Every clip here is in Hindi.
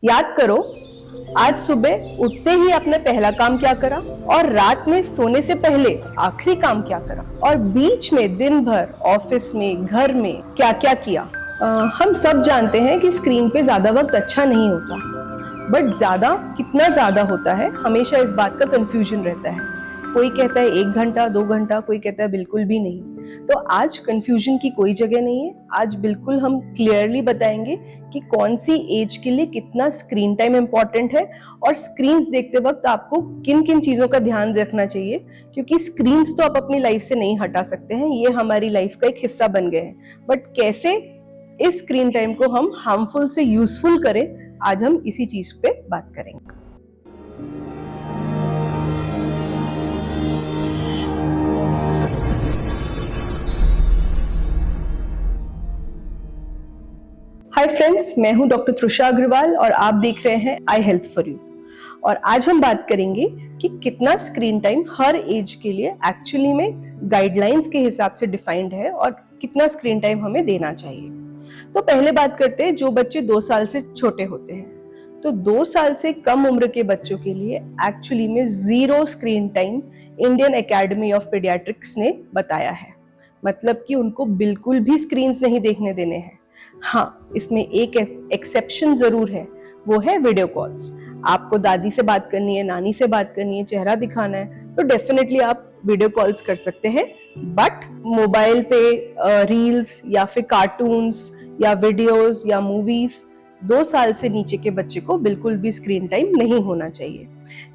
याद करो, आज सुबह उठते ही आपने पहला काम क्या करा, और रात में सोने से पहले आखिरी काम क्या करा, और बीच में दिन भर ऑफिस में, घर में क्या क्या किया। हम सब जानते हैं कि स्क्रीन पे ज्यादा वक्त अच्छा नहीं होता, बट ज्यादा कितना ज्यादा होता है, हमेशा इस बात का कंफ्यूजन रहता है। कोई कहता है 1 घंटा 2 घंटा, कोई कहता है बिल्कुल भी नहीं। तो आज कंफ्यूजन की कोई जगह नहीं है। आज बिल्कुल हम क्लियरली बताएंगे कि कौन सी एज के लिए कितना स्क्रीन टाइम इंपॉर्टेंट है, और स्क्रीन्स देखते वक्त आपको किन किन चीजों का ध्यान रखना चाहिए, क्योंकि स्क्रीन्स तो आप अपनी लाइफ से नहीं हटा सकते हैं, ये हमारी लाइफ का एक हिस्सा बन गए हैं। बट कैसे इस स्क्रीन टाइम को हम हार्मफुल से यूजफुल करें, आज हम इसी चीज पे बात करेंगे। हाय फ्रेंड्स, मैं हूं डॉक्टर त्रुषा अग्रवाल और आप देख रहे हैं आई हेल्थ फॉर यू। और आज हम बात करेंगे कि कितना स्क्रीन टाइम हर एज के लिए एक्चुअली में गाइडलाइंस के हिसाब से डिफाइंड है और कितना स्क्रीन टाइम हमें देना चाहिए। तो पहले बात करते हैं जो बच्चे 2 साल से छोटे होते हैं। तो 2 साल से कम उम्र के बच्चों के लिए एक्चुअली में 0 screen time Indian academy of paediatrics ने बताया है। मतलब कि उनको बिल्कुल भी स्क्रीन्स नहीं देखने देने हैं। हाँ, इसमें एक एक्सेप्शन जरूर है, वो है वीडियो कॉल्स। आपको दादी से बात करनी है, नानी से बात करनी है, चेहरा दिखाना है, तो डेफिनेटली आप वीडियो कॉल्स कर सकते हैं। बट मोबाइल पे रील्स या फिर कार्टून्स या वीडियोस या मूवीज 2 साल से नीचे के बच्चे को बिल्कुल भी स्क्रीन टाइम नहीं होना चाहिए।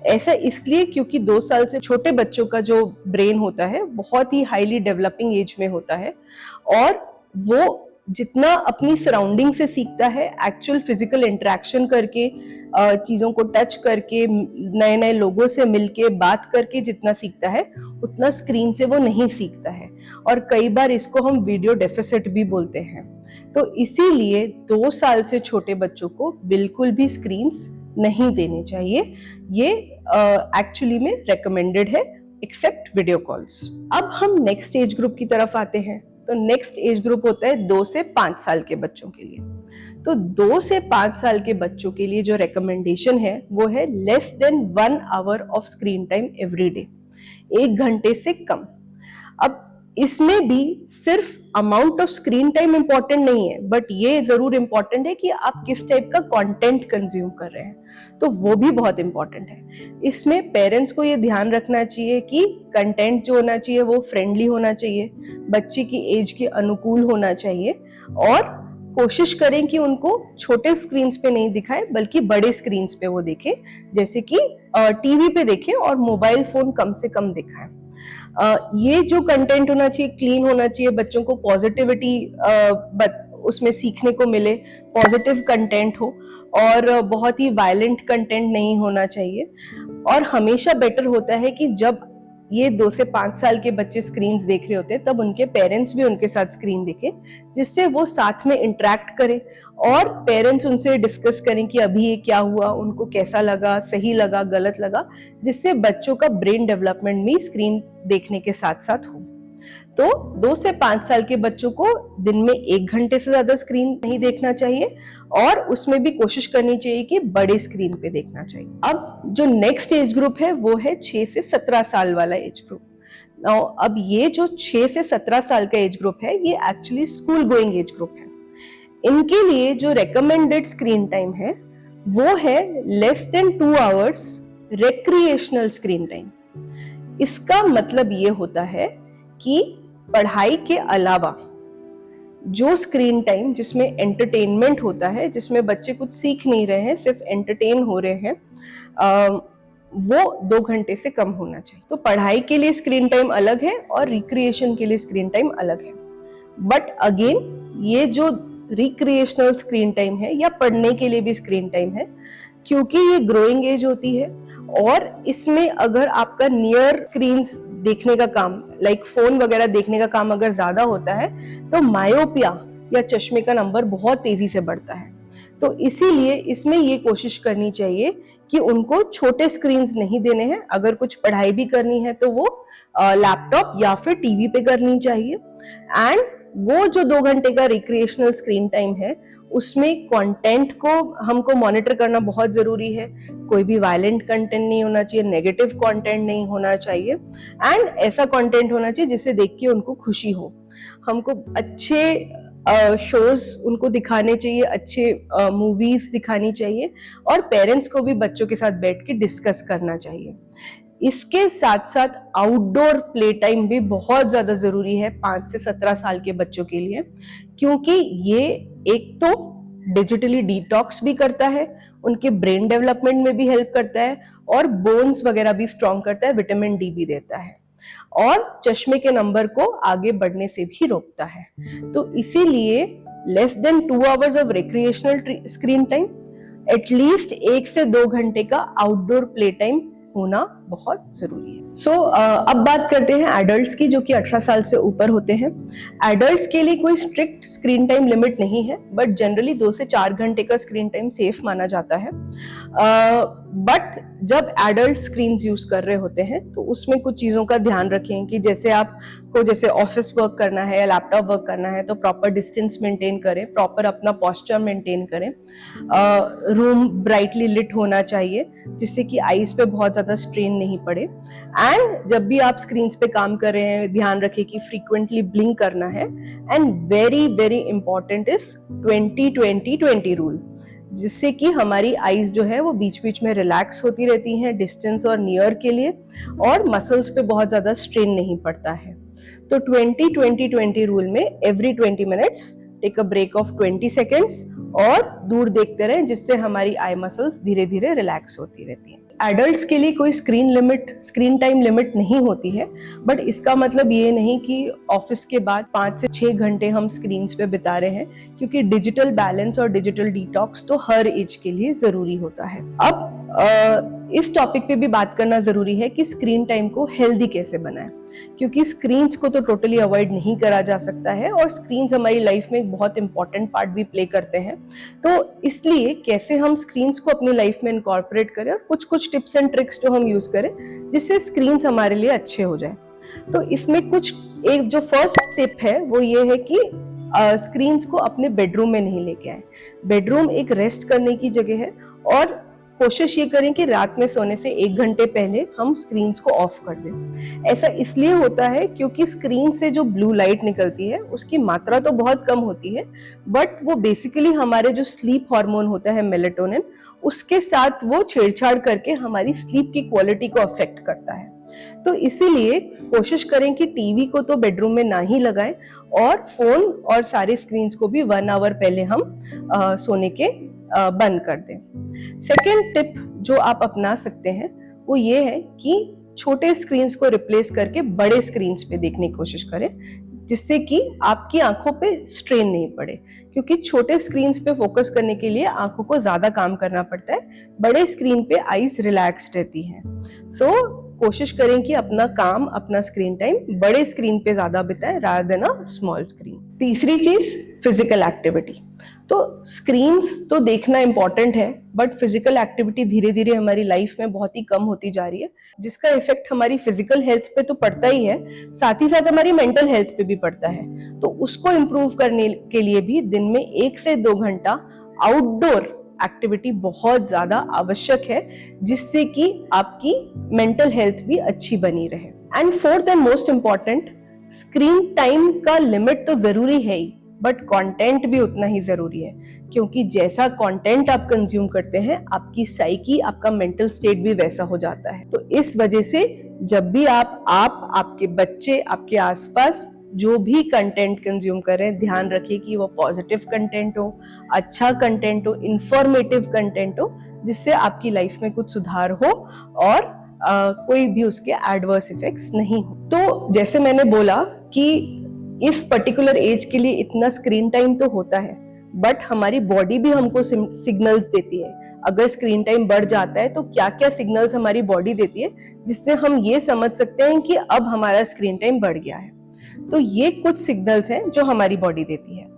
ऐसा इसलिए क्योंकि 2 साल से छोटे बच्चों का जो ब्रेन होता है बहुत ही हाईली डेवलपिंग एज में होता है, और वो जितना अपनी सराउंडिंग से सीखता है, एक्चुअल फिजिकल इंटरेक्शन करके, चीजों को टच करके, नए नए लोगों से मिलके बात करके जितना सीखता है, उतना स्क्रीन से वो नहीं सीखता है। और कई बार इसको हम वीडियो डेफिसिट भी बोलते हैं। तो इसीलिए 2 साल से छोटे बच्चों को बिल्कुल भी स्क्रीन्स नहीं देने चाहिए। ये एक्चुअली में रेकमेंडेड है, एक्सेप्ट वीडियो कॉल्स। अब हम नेक्स्ट एज ग्रुप की तरफ आते हैं। तो नेक्स्ट एज ग्रुप होता है 2 से 5 साल के बच्चों के लिए। तो 2 से 5 साल के बच्चों के लिए जो रिकमेंडेशन है वो है less than 1 hour of screen time every day, 1 घंटे से कम। अब इसमें भी सिर्फ amount of screen time important नहीं है, बट ये जरूर इंपॉर्टेंट है कि आप किस टाइप का कंटेंट कंज्यूम कर रहे हैं, तो वो भी बहुत इंपॉर्टेंट है। इसमें पेरेंट्स को ये ध्यान रखना चाहिए कि कंटेंट जो होना चाहिए वो फ्रेंडली होना चाहिए, बच्चे की एज के अनुकूल होना चाहिए, और कोशिश करें कि उनको छोटे स्क्रीन्स पे नहीं दिखाएं बल्कि बड़े स्क्रीन्स पे वो देखें, जैसे कि टीवी पे देखें, और मोबाइल फोन कम से कम दिखाएं। ये जो कंटेंट होना चाहिए क्लीन होना चाहिए, बच्चों को पॉजिटिविटी उसमें सीखने को मिले, पॉजिटिव कंटेंट हो, और बहुत ही वायलेंट कंटेंट नहीं होना चाहिए। और हमेशा बेटर होता है कि जब ये 2 से 5 साल के बच्चे स्क्रीन्स देख रहे होते हैं तब उनके पेरेंट्स भी उनके साथ स्क्रीन देखें, जिससे वो साथ में इंटरेक्ट करें और पेरेंट्स उनसे डिस्कस करें कि अभी ये क्या हुआ, उनको कैसा लगा, सही लगा, गलत लगा, जिससे बच्चों का ब्रेन डेवलपमेंट भी स्क्रीन देखने के साथ साथ हो। तो 2 से 5 साल के बच्चों को दिन में 1 घंटे से ज्यादा स्क्रीन नहीं देखना चाहिए, और उसमें भी कोशिश करनी चाहिए कि बड़े स्क्रीन पे देखना चाहिए। अब जो नेक्स्ट एज ग्रुप है वो है 6 से 17 साल वाला एज ग्रुप। नाउ अब ये जो 6 से 17 साल का एज ग्रुप है ये actually school going age group है। इनके लिए जो रेकमेंडेड स्क्रीन टाइम है वो है less than 2 hours recreational screen time. इसका मतलब ये होता है कि पढ़ाई के अलावा जो स्क्रीन टाइम जिसमें एंटरटेनमेंट होता है, जिसमें बच्चे कुछ सीख नहीं रहे हैं, सिर्फ एंटरटेन हो रहे हैं, वो 2 घंटे से कम होना चाहिए। तो पढ़ाई के लिए स्क्रीन टाइम अलग है और रिक्रिएशन के लिए स्क्रीन टाइम अलग है। बट अगेन ये जो रिक्रिएशनल स्क्रीन टाइम है या पढ़ने के लिए भी स्क्रीन टाइम है, क्योंकि ये ग्रोइंग एज होती है, और इसमें अगर आपका नियर स्क्रीन्स देखने का काम, लाइक फोन वगैरह देखने का काम अगर ज्यादा होता है तो मायोपिया या चश्मे का नंबर बहुत तेजी से बढ़ता है। तो इसीलिए इसमें ये कोशिश करनी चाहिए कि उनको छोटे स्क्रीन्स नहीं देने हैं। अगर कुछ पढ़ाई भी करनी है तो वो लैपटॉप या फिर टीवी पे करनी चाहिए। एंड वो जो 2 घंटे का रिक्रिएशनल स्क्रीन टाइम है उसमें कंटेंट को हमको मॉनिटर करना बहुत जरूरी है। कोई भी वायलेंट कंटेंट नहीं होना चाहिए, नेगेटिव कंटेंट नहीं होना चाहिए, एंड ऐसा कंटेंट होना चाहिए जिससे देख के उनको खुशी हो। हमको अच्छे शोज उनको दिखाने चाहिए, अच्छे मूवीज दिखानी चाहिए, और पेरेंट्स को भी बच्चों के साथ बैठ के डिस्कस करना चाहिए। इसके साथ साथ आउटडोर प्ले टाइम भी बहुत ज्यादा जरूरी है 5 से 17 साल के बच्चों के लिए, क्योंकि ये एक तो डिजिटली डिटॉक्स भी करता है, उनके ब्रेन डेवलपमेंट में भी हेल्प करता है, और बोन्स वगैरह भी स्ट्रॉन्ग करता है, विटामिन डी भी देता है, और चश्मे के नंबर को आगे बढ़ने से भी रोकता है। तो इसीलिए less than 2 hours of recreational screen time, at least 1 से 2 घंटे का आउटडोर प्ले टाइम होना बहुत जरूरी है। अब बात करते हैं एडल्ट्स की, जो कि 18 साल से ऊपर होते हैं। एडल्ट्स के लिए कोई स्ट्रिक्ट स्क्रीन टाइम लिमिट नहीं है, बट जनरली 2 से 4 घंटे का स्क्रीन टाइम सेफ माना जाता है। बट जब एडल्ट स्क्रीन यूज कर रहे होते हैं तो उसमें कुछ चीजों का ध्यान रखें कि जैसे ऑफिस वर्क करना है या लैपटॉप वर्क करना है तो प्रॉपर डिस्टेंस मेंटेन करें, प्रॉपर अपना पोस्चर मेंटेन करें। रूम ब्राइटली लिट होना चाहिए जिससे कि आईज पे बहुत ज्यादा स्ट्रेन नहीं पड़े। एंड जब भी आप स्क्रीन पे काम कर रहे हैं ध्यान रखें कि फ्रीक्वेंटली ब्लिंक करना है। And very very important is 20-20-20 rule, जिससे कि हमारी आईज जो है वो बीच बीच में रिलैक्स होती रहती हैं डिस्टेंस और नियर के लिए, और मसल्स पे बहुत ज्यादा स्ट्रेन नहीं पड़ता है। तो 20-20-20 रूल में every 20 minutes take a break of 20 seconds और दूर देखते रहें, जिससे हमारी आई मसल्स धीरे धीरे रिलैक्स होती रहती हैं। एडल्ट्स के लिए कोई स्क्रीन टाइम लिमिट नहीं होती है, बट इसका मतलब ये नहीं कि ऑफिस के बाद 5 से 6 घंटे हम स्क्रीन पे बिता रहे हैं, क्योंकि डिजिटल बैलेंस और डिजिटल डिटॉक्स तो हर एज के लिए जरूरी होता है। अब इस टॉपिक पे भी बात करना जरूरी है कि स्क्रीन टाइम को हेल्दी कैसे बनाएं, क्योंकि स्क्रीन्स को तो टोटली अवॉइड नहीं करा जा सकता है, और स्क्रीन्स हमारी लाइफ में एक बहुत इंपॉर्टेंट पार्ट भी प्ले करते हैं। तो इसलिए कैसे हम स्क्रीन्स को अपनी लाइफ में इनकॉर्पोरेट करें, और कुछ कुछ टिप्स एंड ट्रिक्स जो हम यूज करें जिससे स्क्रीन्स हमारे लिए अच्छे हो जाए। तो इसमें एक जो फर्स्ट टिप है वो ये है कि स्क्रीन्स को अपने बेडरूम में नहीं लेके आए। बेडरूम एक रेस्ट करने की जगह है, और कोशिश ये करें कि रात में सोने से 1 घंटे पहले हम स्क्रीन्स को ऑफ कर दें। ऐसा इसलिए होता है क्योंकि स्क्रीन से जो ब्लू लाइट निकलती है उसकी मात्रा तो बहुत कम होती है, बट वो बेसिकली हमारे जो स्लीप हार्मोन होता है मेलेटोनिन, उसके साथ वो छेड़छाड़ करके हमारी स्लीप की क्वालिटी को अफेक्ट करता है। तो इसीलिए कोशिश करें कि टीवी को तो बेडरूम में ना ही लगाएं, और फोन और सारे स्क्रीन्स को भी 1 आवर पहले हम सोने के बंद कर दें। सेकेंड टिप जो आप अपना सकते हैं वो ये है कि छोटे स्क्रीन्स को रिप्लेस करके बड़े स्क्रीन्स पे देखने की कोशिश करें, जिससे कि आपकी आंखों पे स्ट्रेन नहीं पड़े, क्योंकि छोटे स्क्रीन्स पे फोकस करने के लिए आंखों को ज्यादा काम करना पड़ता है, बड़े स्क्रीन पे आईज रिलैक्स्ड रहती हैं। कोशिश करें कि अपना स्क्रीन टाइम बड़े स्क्रीन पे ज्यादा बिताएं rather than a small screen. तीसरी चीज फिजिकल एक्टिविटी। तो स्क्रीन्स तो देखना इंपॉर्टेंट है, बट फिजिकल एक्टिविटी धीरे धीरे हमारी लाइफ में बहुत ही कम होती जा रही है, जिसका इफेक्ट हमारी फिजिकल हेल्थ पे तो पड़ता ही है, साथ ही साथ हमारी मेंटल हेल्थ पे भी पड़ता है। तो उसको इम्प्रूव करने के लिए भी दिन में 1 से 2 घंटा आउटडोर एक्टिविटी बहुत ज्यादा आवश्यक है, जिससे कि आपकी मेंटल हेल्थ भी अच्छी बनी रहे। And fourth and most important, screen time का लिमिट तो जरूरी है ही, बट कंटेंट भी उतना ही जरूरी है, क्योंकि जैसा कंटेंट आप कंज्यूम करते हैं आपकी साइकी, आपका मेंटल स्टेट भी वैसा हो जाता है। तो इस वजह से जब भी आपके बच्चे, आपके आसपास जो भी कंटेंट कंज्यूम कर रहे हैं, ध्यान रखिए कि वो पॉजिटिव कंटेंट हो, अच्छा कंटेंट हो, इंफॉर्मेटिव कंटेंट हो, जिससे आपकी लाइफ में कुछ सुधार हो और कोई भी उसके एडवर्स इफेक्ट्स नहीं हो। तो जैसे मैंने बोला कि इस पर्टिकुलर एज के लिए इतना स्क्रीन टाइम तो होता है, बट हमारी बॉडी भी हमको सिग्नल्स देती है। अगर स्क्रीन टाइम बढ़ जाता है तो क्या क्या सिग्नल्स हमारी बॉडी देती है, जिससे हम ये समझ सकते हैं कि अब हमारा स्क्रीन टाइम बढ़ गया है। तो ये कुछ सिग्नल्स हैं जो हमारी बॉडी देती है।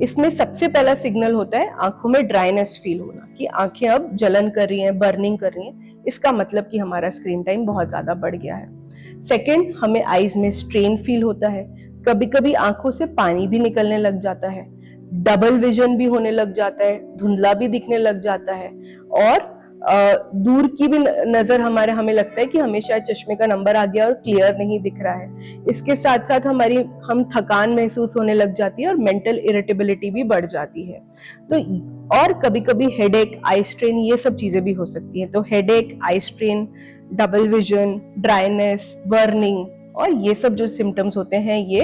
इसमें सबसे पहला सिग्नल होता है आंखों में ड्राइनेस फील होना, कि आंखें अब जलन कर रही हैं, बर्निंग कर रही हैं। इसका मतलब कि हमारा स्क्रीन टाइम बहुत ज्यादा बढ़ गया है। सेकंड, हमें आईज में स्ट्रेन फील होता है, कभी कभी आंखों से पानी भी निकलने लग जाता है। डबल विजन भी होने लग जाता है, धुंधला भी दिखने लग जाता है, और दूर की भी नजर हमें लगता है कि हमें शायद चश्मे का नंबर आ गया और क्लियर नहीं दिख रहा है। इसके साथ साथ हम थकान महसूस होने लग जाती है और मेंटल इरिटेबिलिटी भी बढ़ जाती है। तो और कभी कभी हेडेक, आई स्ट्रेन, ये सब चीजें भी हो सकती हैं। तो headache, eye strain, double vision, dryness, burning और ये सब जो सिम्टम्स होते हैं, ये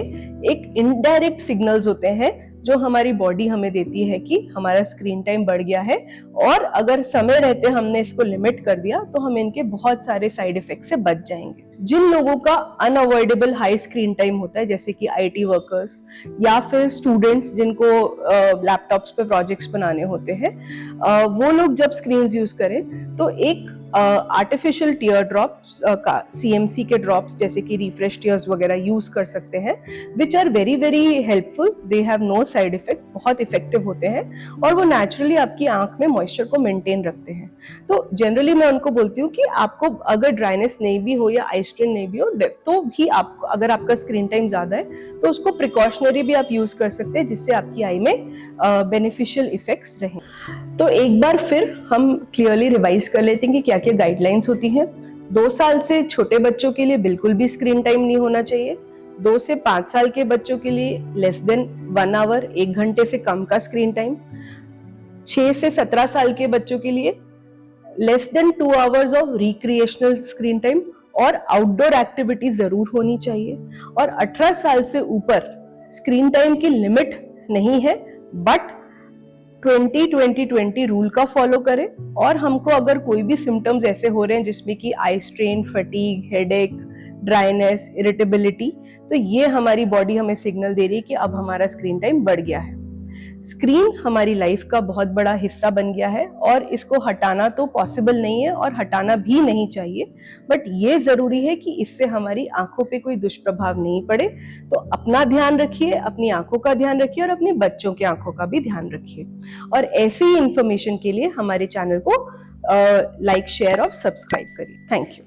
एक इनडायरेक्ट सिग्नल्स होते हैं जो हमारी बॉडी हमें देती है कि हमारा स्क्रीन टाइम बढ़ गया है, और अगर समय रहते हमने इसको लिमिट कर दिया तो हम इनके बहुत सारे साइड इफेक्ट से बच जाएंगे। जिन लोगों का अनअवॉइडेबल हाई स्क्रीन टाइम होता है, जैसे कि आईटी वर्कर्स या फिर स्टूडेंट्स जिनको लैपटॉप्स पे प्रोजेक्ट्स बनाने होते हैं, वो लोग जब स्क्रीन यूज करें तो एक आर्टिफिशियल टीयर ड्रॉप्स का, सीएमसी के ड्रॉप्स जैसे कि रिफ्रेश टीयर्स वगैरह यूज कर सकते हैं, which are very very helpful. They have no side effect, बहुत इफेक्टिव होते हैं और वो नेचुरली आपकी आंख में मॉइस्चर को मेंटेन रखते हैं। तो जनरली मैं उनको बोलती हूँ कि आपको अगर ड्राइनेस नहीं भी हो या आई स्ट्रेन नहीं भी हो, तो भी आपको, अगर आपका स्क्रीन टाइम ज्यादा है तो उसको प्रिकॉशनरी भी आप यूज कर सकते हैं, जिससे आपकी आई में बेनिफिशियल इफेक्ट्स रहें। तो एक बार फिर हम क्लियरली रिवाइज कर लेते हैं कि क्या क्या गाइडलाइंस होती हैं। 2 साल से छोटे बच्चों के लिए बिल्कुल भी स्क्रीन टाइम नहीं होना चाहिए। 2 से 5 साल के बच्चों के लिए लेस देन 1 आवर, 1 घंटे से कम का स्क्रीन टाइम। 6 से 17 साल के बच्चों के लिए less than 2 hours of recreational screen time और आउटडोर एक्टिविटी जरूर होनी चाहिए। और 18 साल से ऊपर स्क्रीन टाइम की लिमिट नहीं है, बट 20-20-20 रूल का फॉलो करें। और हमको अगर कोई भी सिम्टम्स ऐसे हो रहे हैं जिसमें कि eye strain, fatigue, headache, dryness, irritability, तो ये हमारी बॉडी हमें सिग्नल दे रही है कि अब हमारा स्क्रीन टाइम बढ़ गया है। स्क्रीन हमारी लाइफ का बहुत बड़ा हिस्सा बन गया है और इसको हटाना तो पॉसिबल नहीं है और हटाना भी नहीं चाहिए, बट ये जरूरी है कि इससे हमारी आंखों पे कोई दुष्प्रभाव नहीं पड़े। तो अपना ध्यान रखिए, अपनी आंखों का ध्यान रखिए और अपने बच्चों की आंखों का भी ध्यान रखिए। और ऐसी ही इंफॉर्मेशन के लिए हमारे चैनल को लाइक, शेयर और सब्सक्राइब करिए। Thank you.